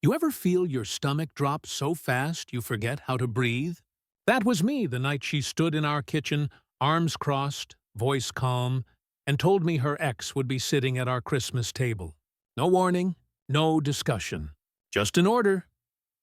You ever feel your stomach drop so fast you forget how to breathe? That was me the night she stood in our kitchen, arms crossed, voice calm, and told me her ex would be sitting at our Christmas table. No warning, no discussion. Just an order.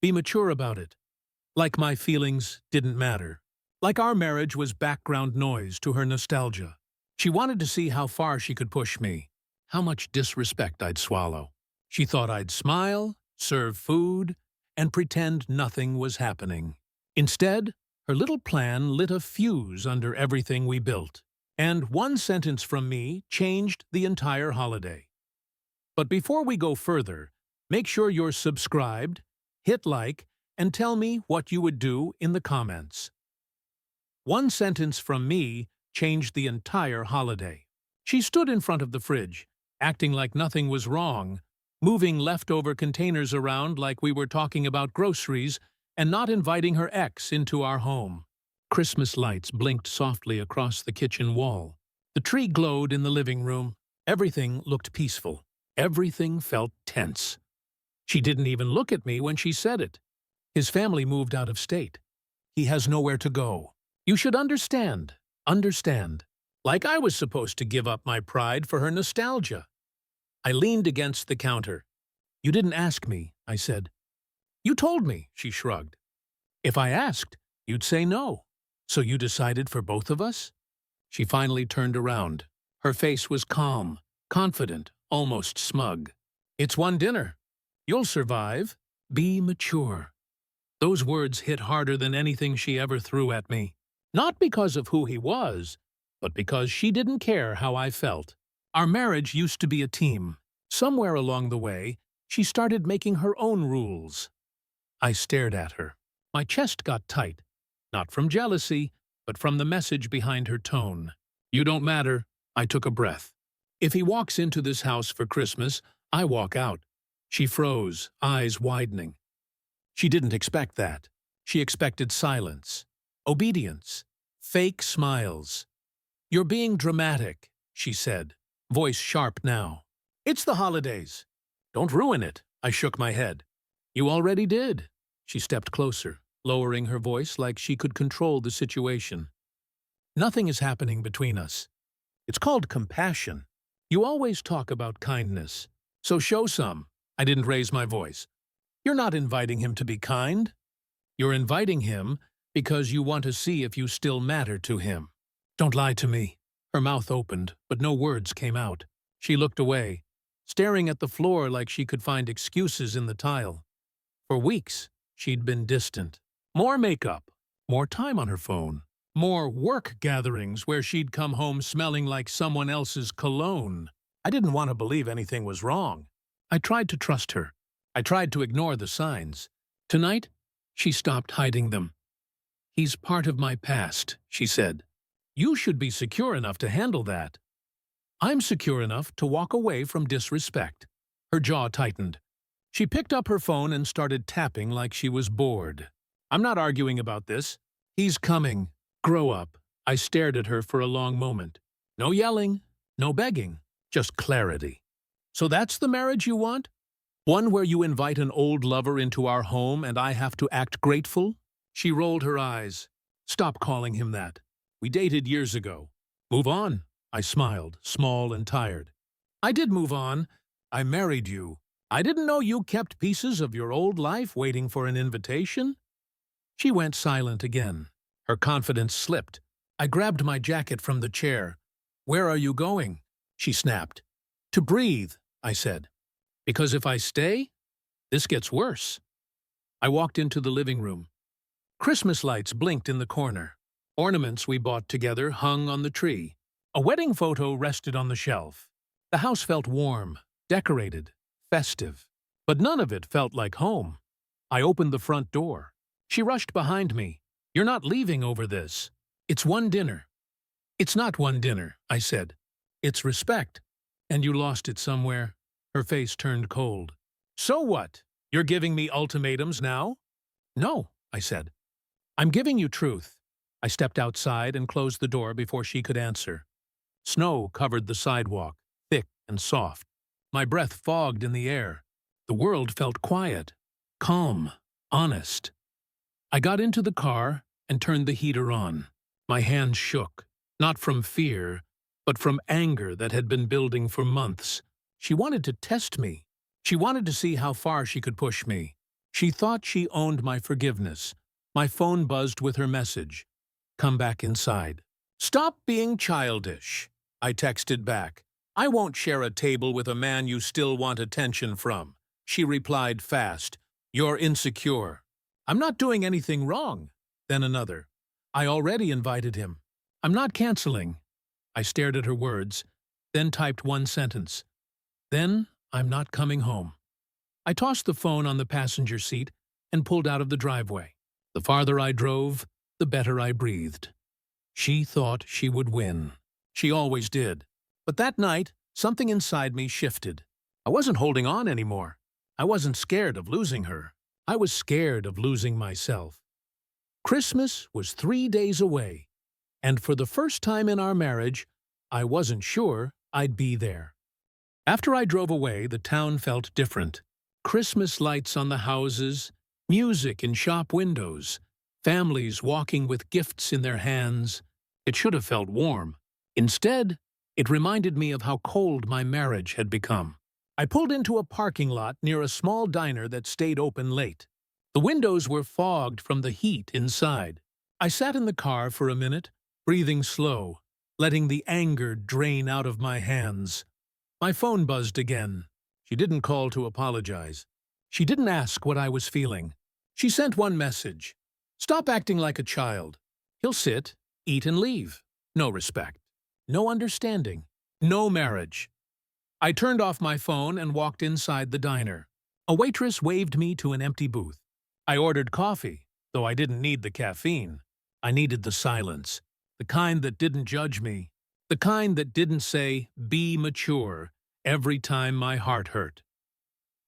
Be mature about it. Like my feelings didn't matter. Like our marriage was background noise to her nostalgia. She wanted to see how far she could push me, how much disrespect I'd swallow. She thought I'd smile, serve food, and pretend nothing was happening. Instead, her little plan lit a fuse under everything we built. And one sentence from me changed the entire holiday. But before we go further, make sure you're subscribed, hit like, and tell me what you would do in the comments. One sentence from me changed the entire holiday. She stood in front of the fridge, acting like nothing was wrong, moving leftover containers around like we were talking about groceries, and not inviting her ex into our home. Christmas lights blinked softly across the kitchen wall. The tree glowed in the living room. Everything looked peaceful. Everything felt tense. She didn't even look at me when she said it. His family moved out of state. He has nowhere to go. You should understand. Understand. Like I was supposed to give up my pride for her nostalgia. I leaned against the counter. You didn't ask me, I said. You told me, she shrugged. If I asked, you'd say no. So you decided for both of us? She finally turned around. Her face was calm, confident, almost smug. It's one dinner. You'll survive. Be mature. Those words hit harder than anything she ever threw at me. Not because of who he was, but because she didn't care how I felt. Our marriage used to be a team. Somewhere along the way, she started making her own rules. I stared at her. My chest got tight, not from jealousy, but from the message behind her tone. You don't matter. I took a breath. If he walks into this house for Christmas, I walk out. She froze, eyes widening. She didn't expect that. She expected silence, obedience, fake smiles. You're being dramatic, she said, voice sharp now. It's the holidays. Don't ruin it, I shook my head. You already did. She stepped closer, lowering her voice like she could control the situation. Nothing is happening between us. It's called compassion. You always talk about kindness, so show some. I didn't raise my voice. You're not inviting him to be kind. You're inviting him because you want to see if you still matter to him. Don't lie to me. Her mouth opened, but no words came out. She looked away, staring at the floor like she could find excuses in the tile. For weeks, she'd been distant. More makeup, more time on her phone, more work gatherings where she'd come home smelling like someone else's cologne. I didn't want to believe anything was wrong. I tried to trust her. I tried to ignore the signs. Tonight, she stopped hiding them. He's part of my past, she said. You should be secure enough to handle that. I'm secure enough to walk away from disrespect. Her jaw tightened. She picked up her phone and started tapping like she was bored. I'm not arguing about this. He's coming. Grow up. I stared at her for a long moment. No yelling, no begging, just clarity. So that's the marriage you want? One where you invite an old lover into our home and I have to act grateful? She rolled her eyes. Stop calling him that. We dated years ago. Move on. I smiled, small and tired. I did move on. I married you. I didn't know you kept pieces of your old life waiting for an invitation. She went silent again. Her confidence slipped. I grabbed my jacket from the chair. Where are you going? She snapped. To breathe, I said. Because if I stay, this gets worse. I walked into the living room. Christmas lights blinked in the corner. Ornaments we bought together hung on the tree. A wedding photo rested on the shelf. The house felt warm, decorated, festive. But none of it felt like home. I opened the front door. She rushed behind me. You're not leaving over this. It's one dinner. It's not one dinner, I said. It's respect. And you lost it somewhere. Her face turned cold. So what? You're giving me ultimatums now? No, I said. I'm giving you truth. I stepped outside and closed the door before she could answer. Snow covered the sidewalk, thick and soft. My breath fogged in the air. The world felt quiet. calm, honest. I got into the car and turned the heater on. My hands shook, not from fear, but from anger that had been building for months. She wanted to test me. She wanted to see how far she could push me. She thought she owned my forgiveness. My phone buzzed with her message. Come back inside. Stop being childish, I texted back. I won't share a table with a man you still want attention from. She replied fast. You're insecure. I'm not doing anything wrong. Then another. I already invited him. I'm not canceling. I stared at her words, then typed one sentence. Then I'm not coming home. I tossed the phone on the passenger seat and pulled out of the driveway. The farther I drove, the better I breathed. She thought she would win. She always did. But that night, something inside me shifted. I wasn't holding on anymore. I wasn't scared of losing her. I was scared of losing myself. Christmas was 3 days away, and for the first time in our marriage, I wasn't sure I'd be there. After I drove away, the town felt different. Christmas lights on the houses, music in shop windows, families walking with gifts in their hands. It should have felt warm. Instead, it reminded me of how cold my marriage had become. I pulled into a parking lot near a small diner that stayed open late. The windows were fogged from the heat inside. I sat in the car for a minute, breathing slow, letting the anger drain out of my hands. My phone buzzed again. She didn't call to apologize. She didn't ask what I was feeling. She sent one message. Stop acting like a child. He'll sit, eat, and leave. No respect. No understanding. No marriage. I turned off my phone and walked inside the diner. A waitress waved me to an empty booth. I ordered coffee, though I didn't need the caffeine. I needed the silence, the kind that didn't judge me, the kind that didn't say, be mature, every time my heart hurt.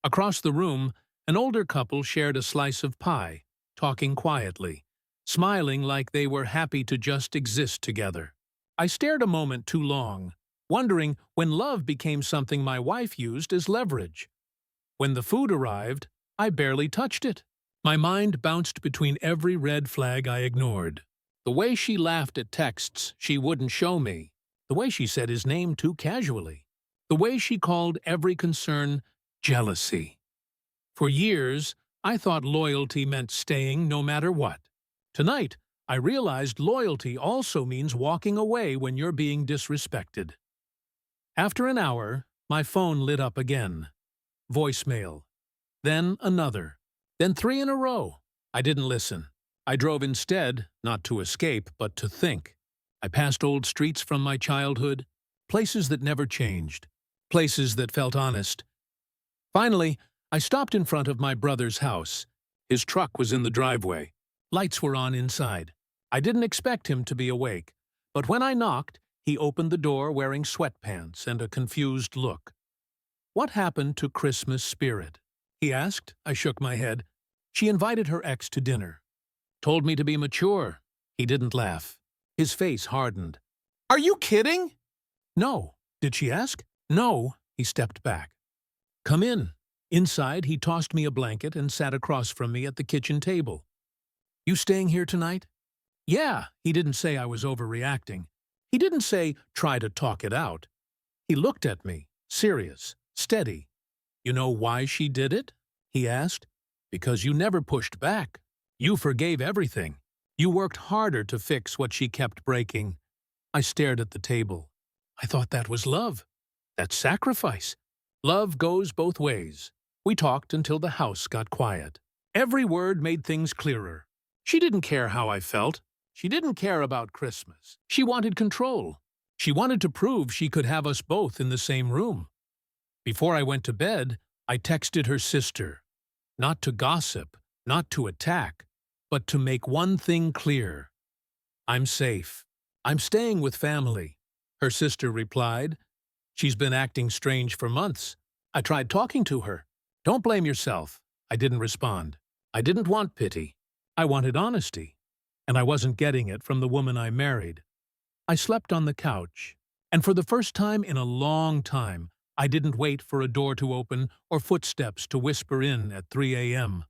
Across the room, an older couple shared a slice of pie, talking quietly, smiling like they were happy to just exist together. I stared a moment too long, wondering when love became something my wife used as leverage. When the food arrived, I barely touched it. My mind bounced between every red flag I ignored. The way she laughed at texts she wouldn't show me. The way she said his name too casually. The way she called every concern jealousy. For years, I thought loyalty meant staying no matter what. Tonight, I realized loyalty also means walking away when you're being disrespected. After an hour, my phone lit up again. Voicemail. Then another. Then 3 in a row. I didn't listen. I drove instead, not to escape, but to think. I passed old streets from my childhood, places that never changed, places that felt honest. Finally, I stopped in front of my brother's house. His truck was in the driveway. Lights were on inside. I didn't expect him to be awake, but when I knocked, he opened the door wearing sweatpants and a confused look. What happened to Christmas spirit? He asked. I shook my head. She invited her ex to dinner. Told me to be mature. He didn't laugh. His face hardened. Are you kidding? No. Did she ask? No. He stepped back. Come in. Inside, he tossed me a blanket and sat across from me at the kitchen table. You staying here tonight? Yeah. He didn't say I was overreacting. He didn't say, try to talk it out. He looked at me, serious, steady. You know why she did it? He asked. Because you never pushed back. You forgave everything. You worked harder to fix what she kept breaking. I stared at the table. I thought that was love. That's sacrifice. Love goes both ways. We talked until the house got quiet. Every word made things clearer. She didn't care how I felt. She didn't care about Christmas. She wanted control. She wanted to prove she could have us both in the same room. Before I went to bed, I texted her sister. Not to gossip, not to attack, but to make one thing clear. I'm safe. I'm staying with family. Her sister replied. She's been acting strange for months. I tried talking to her. Don't blame yourself. I didn't respond. I didn't want pity. I wanted honesty. And I wasn't getting it from the woman I married. I slept on the couch, and for the first time in a long time, I didn't wait for a door to open or footsteps to whisper in at 3 a.m.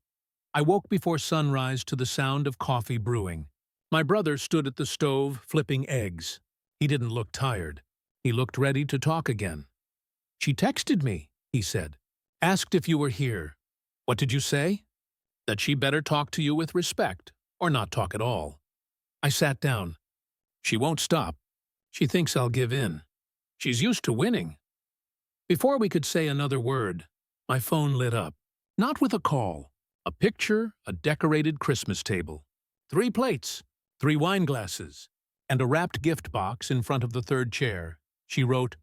I woke before sunrise to the sound of coffee brewing. My brother stood at the stove flipping eggs. He didn't look tired. He looked ready to talk again. "She texted me," he said. "Asked if you were here. What did you say?" "That she better talk to you with respect, or not talk at all." I sat down. "She won't stop. She thinks I'll give in. She's used to winning." Before we could say another word, my phone lit up. Not with a call. A picture, a decorated Christmas table. 3 plates, 3 wine glasses, and a wrapped gift box in front of the third chair. She wrote,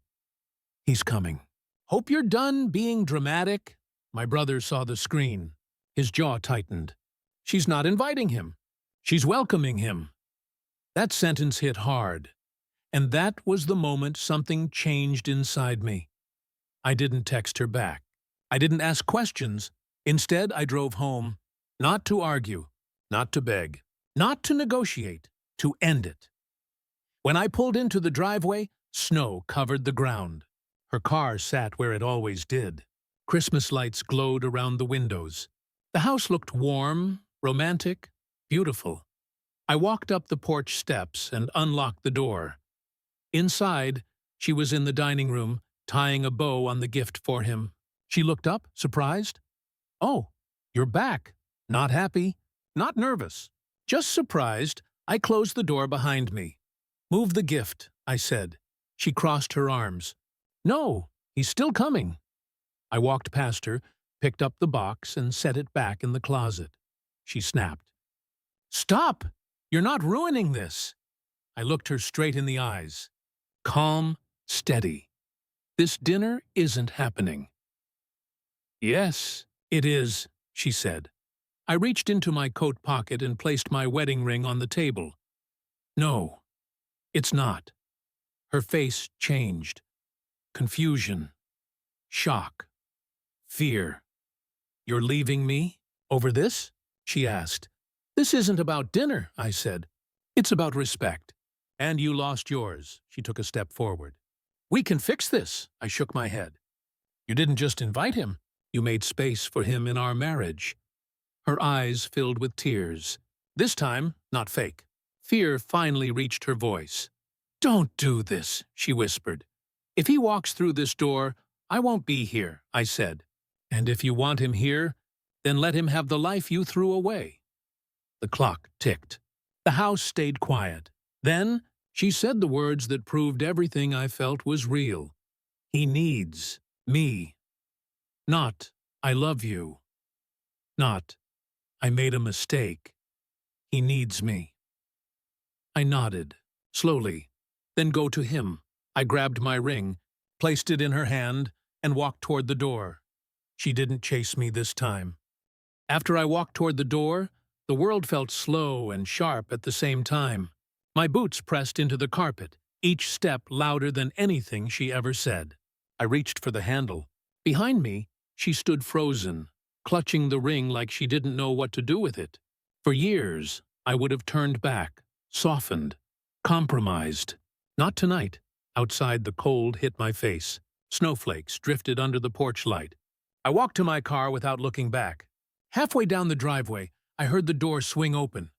"He's coming. Hope you're done being dramatic." My brother saw the screen. His jaw tightened. "She's not inviting him. She's welcoming him." That sentence hit hard. And that was the moment something changed inside me. I didn't text her back. I didn't ask questions. Instead, I drove home, not to argue, not to beg, not to negotiate, to end it. When I pulled into the driveway, snow covered the ground. Her car sat where it always did. Christmas lights glowed around the windows. The house looked warm, romantic, beautiful. I walked up the porch steps and unlocked the door. Inside, she was in the dining room, tying a bow on the gift for him. She looked up, surprised. "Oh, you're back. Not happy, not nervous, just surprised." I closed the door behind me. "Move the gift," I said. She crossed her arms. "No, he's still coming." I walked past her, picked up the box, and set it back in the closet. She snapped. "Stop! You're not ruining this." I looked her straight in the eyes. Calm, steady. "This dinner isn't happening." "Yes, it is," she said. I reached into my coat pocket and placed my wedding ring on the table. "No, it's not." Her face changed. Confusion. Shock. Fear. "You're leaving me? Over this?" she asked. "This isn't about dinner," I said. "It's about respect." "And you lost yours." She took a step forward. "We can fix this." I shook my head. "You didn't just invite him. You made space for him in our marriage." Her eyes filled with tears. This time, not fake. Fear finally reached her voice. "Don't do this," she whispered. "If he walks through this door, I won't be here," I said. "And if you want him here, then let him have the life you threw away." The clock ticked. The house stayed quiet. Then she said the words that proved everything I felt was real. "He needs me." Not, "I love you." Not, "I made a mistake." He needs me. I nodded, slowly. "Then go to him." I grabbed my ring, placed it in her hand, and walked toward the door. She didn't chase me this time. After I walked toward the door, the world felt slow and sharp at the same time. My boots pressed into the carpet, each step louder than anything she ever said. I reached for the handle. Behind me, she stood frozen, clutching the ring like she didn't know what to do with it. For years, I would have turned back, softened, compromised. Not tonight. Outside, the cold hit my face. Snowflakes drifted under the porch light. I walked to my car without looking back. Halfway down the driveway, I heard the door swing open.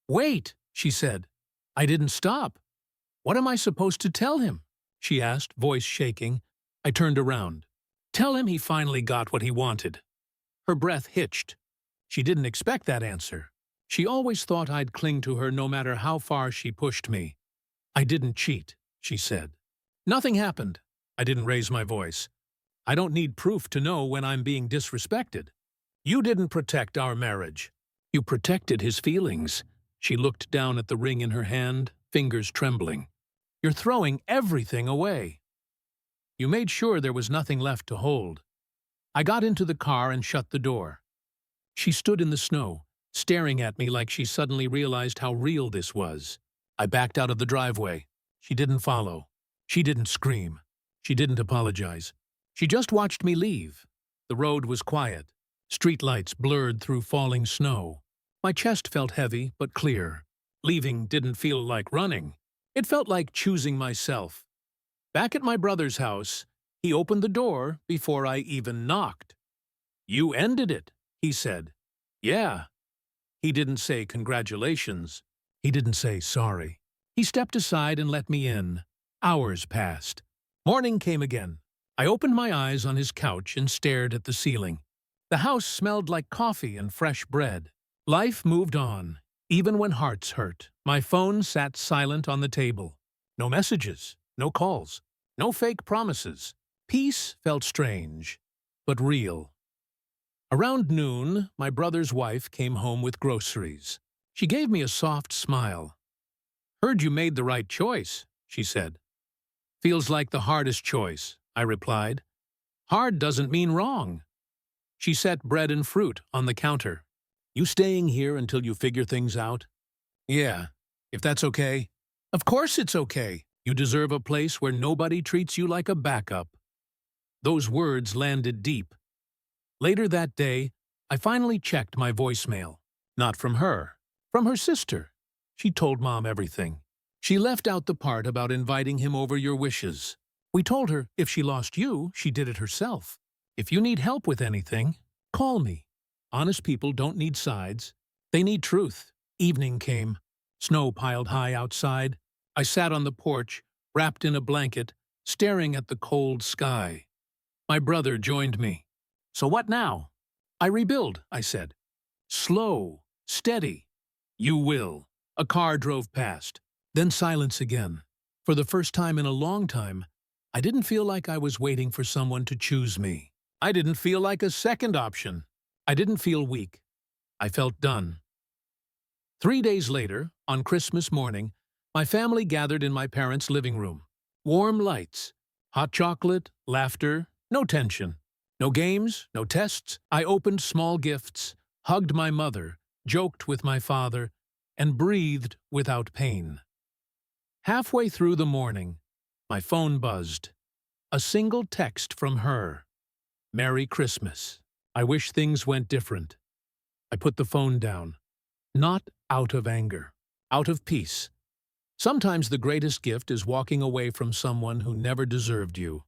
"Wait," she said. I didn't stop. "What am I supposed to tell him?" she asked, voice shaking. I turned around. "Tell him he finally got what he wanted." Her breath hitched. She didn't expect that answer. She always thought I'd cling to her no matter how far she pushed me. "I didn't cheat," she said. "Nothing happened." I didn't raise my voice. "I don't need proof to know when I'm being disrespected." "You didn't protect our marriage. You protected his feelings." She looked down at the ring in her hand, fingers trembling. "You're throwing everything away." "You made sure there was nothing left to hold." I got into the car and shut the door. She stood in the snow, staring at me like she suddenly realized how real this was. I backed out of the driveway. She didn't follow. She didn't scream. She didn't apologize. She just watched me leave. The road was quiet. Street lights blurred through falling snow. My chest felt heavy but clear. Leaving didn't feel like running. It felt like choosing myself. Back at my brother's house, he opened the door before I even knocked. "You ended it," he said. Yeah. He didn't say congratulations. He didn't say sorry. He stepped aside and let me in. Hours passed. Morning came again. I opened my eyes on his couch and stared at the ceiling. The house smelled like coffee and fresh bread. Life moved on, even when hearts hurt. My phone sat silent on the table. No messages, no calls, no fake promises. Peace felt strange, but real. Around noon, my brother's wife came home with groceries. She gave me a soft smile. "Heard you made the right choice," she said. "Feels like the hardest choice," I replied. "Hard doesn't mean wrong." She set bread and fruit on the counter. "You staying here until you figure things out?" "Yeah, if that's okay." "Of course it's okay. You deserve a place where nobody treats you like a backup." Those words landed deep. Later that day, I finally checked my voicemail. Not from her, from her sister. She told Mom everything. She left out the part about inviting him over your wishes. We told her if she lost you, she did it herself. If you need help with anything, call me. Honest people don't need sides. They need truth. Evening came. Snow piled high outside. I sat on the porch, wrapped in a blanket, staring at the cold sky. My brother joined me. "So what now?" "I rebuild," I said. "Slow, steady." "You will." A car drove past. Then silence again. For the first time in a long time, I didn't feel like I was waiting for someone to choose me. I didn't feel like a second option. I didn't feel weak. I felt done. 3 days later, on Christmas morning, my family gathered in my parents' living room. Warm lights, hot chocolate, laughter, no tension. No games, no tests. I opened small gifts, hugged my mother, joked with my father, and breathed without pain. Halfway through the morning, my phone buzzed. A single text from her. "Merry Christmas. I wish things went different." I put the phone down. Not out of anger, out of peace. Sometimes the greatest gift is walking away from someone who never deserved you.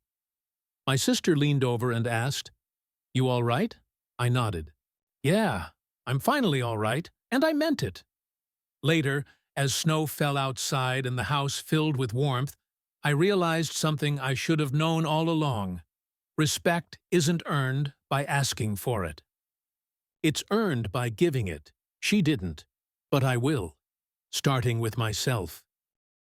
My sister leaned over and asked, "You all right?" I nodded. "Yeah, I'm finally all right," and I meant it. Later, as snow fell outside and the house filled with warmth, I realized something I should have known all along. Respect isn't earned by asking for it. It's earned by giving it. She didn't, but I will, starting with myself.